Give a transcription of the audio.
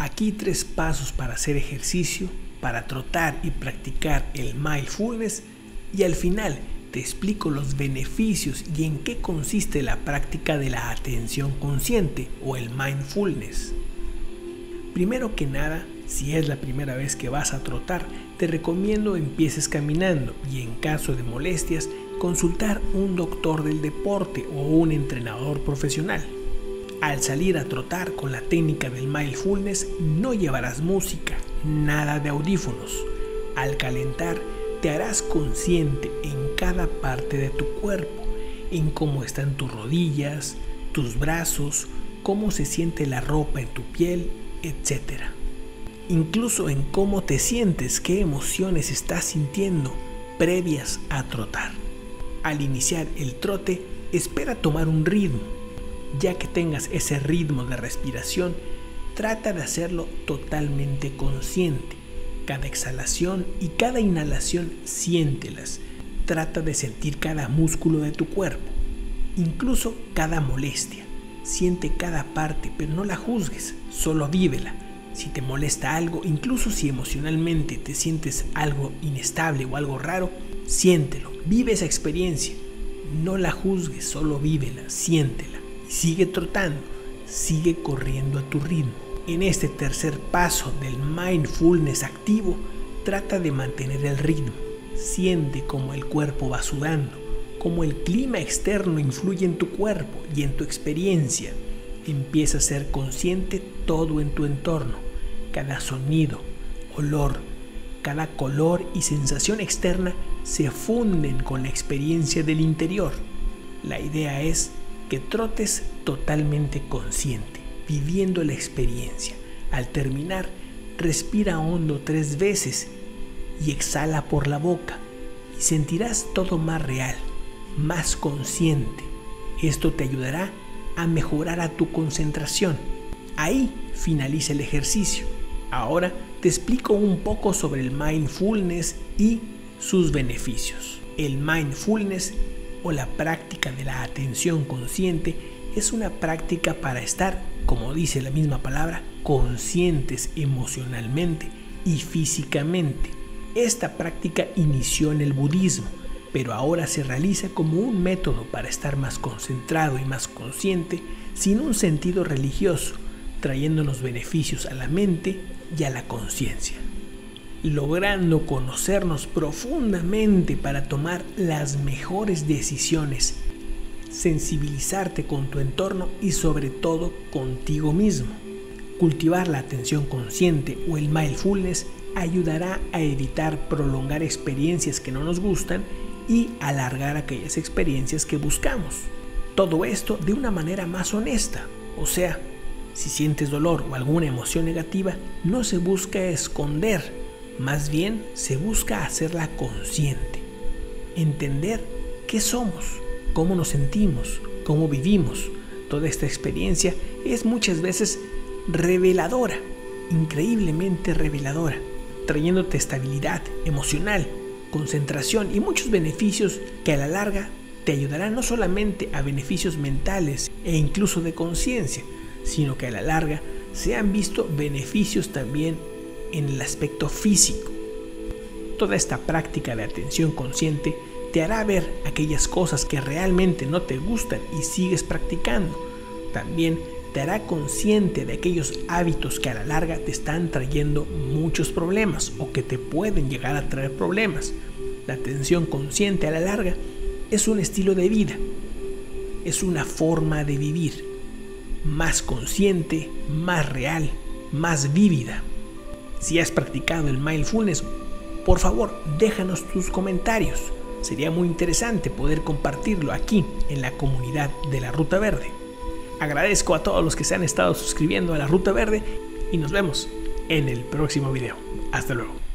Aquí 3 pasos para hacer ejercicio, para trotar y practicar el mindfulness, y al final te explico los beneficios y en qué consiste la práctica de la atención consciente o el mindfulness. Primero que nada, si es la primera vez que vas a trotar, te recomiendo empieces caminando y en caso de molestias, consultar un doctor del deporte o un entrenador profesional. Al salir a trotar con la técnica del mindfulness, no llevarás música, nada de audífonos. Al calentar, te harás consciente en cada parte de tu cuerpo, en cómo están tus rodillas, tus brazos, cómo se siente la ropa en tu piel, etc. Incluso en cómo te sientes, qué emociones estás sintiendo previas a trotar. Al iniciar el trote, espera tomar un ritmo. Ya que tengas ese ritmo de respiración, trata de hacerlo totalmente consciente. Cada exhalación y cada inhalación siéntelas. Trata de sentir cada músculo de tu cuerpo, incluso cada molestia. Siente cada parte, pero no la juzgues, solo vívela. Si te molesta algo, incluso si emocionalmente te sientes algo inestable o algo raro, siéntelo, vive esa experiencia. No la juzgues, solo vívela, siéntela. Sigue trotando, sigue corriendo a tu ritmo. En este tercer paso del mindfulness activo, trata de mantener el ritmo. Siente cómo el cuerpo va sudando, cómo el clima externo influye en tu cuerpo y en tu experiencia. Empieza a ser consciente todo en tu entorno. Cada sonido, olor, cada color y sensación externa se funden con la experiencia del interior. La idea es que trotes totalmente consciente, viviendo la experiencia. Al terminar, respira hondo 3 veces y exhala por la boca y sentirás todo más real, más consciente. Esto te ayudará a mejorar a tu concentración. Ahí finaliza el ejercicio. Ahora te explico un poco sobre el mindfulness y sus beneficios. El mindfulness o la práctica de la atención consciente es una práctica para estar, como dice la misma palabra, conscientes emocionalmente y físicamente. Esta práctica inició en el budismo, pero ahora se realiza como un método para estar más concentrado y más consciente, sin un sentido religioso, trayéndonos beneficios a la mente y a la conciencia, logrando conocernos profundamente para tomar las mejores decisiones, sensibilizarte con tu entorno y sobre todo contigo mismo. Cultivar la atención consciente o el mindfulness ayudará a evitar prolongar experiencias que no nos gustan y alargar aquellas experiencias que buscamos. Todo esto de una manera más honesta, o sea, si sientes dolor o alguna emoción negativa, no se busca esconder, más bien se busca hacerla consciente. Entender qué somos, cómo nos sentimos, cómo vivimos. Toda esta experiencia es muchas veces reveladora, increíblemente reveladora, trayéndote estabilidad emocional, concentración y muchos beneficios que a la larga te ayudarán no solamente a beneficios mentales e incluso de conciencia, sino que a la larga se han visto beneficios también en el aspecto físico. Toda esta práctica de atención consciente te hará ver aquellas cosas que realmente no te gustan y sigues practicando. También te hará consciente de aquellos hábitos que a la larga te están trayendo muchos problemas o que te pueden llegar a traer problemas. La atención consciente a la larga es un estilo de vida, es una forma de vivir más consciente, más real, más vívida. Si has practicado el mindfulness, por favor, déjanos tus comentarios. Sería muy interesante poder compartirlo aquí en la comunidad de la Ruta Verde. Agradezco a todos los que se han estado suscribiendo a la Ruta Verde y nos vemos en el próximo video. Hasta luego.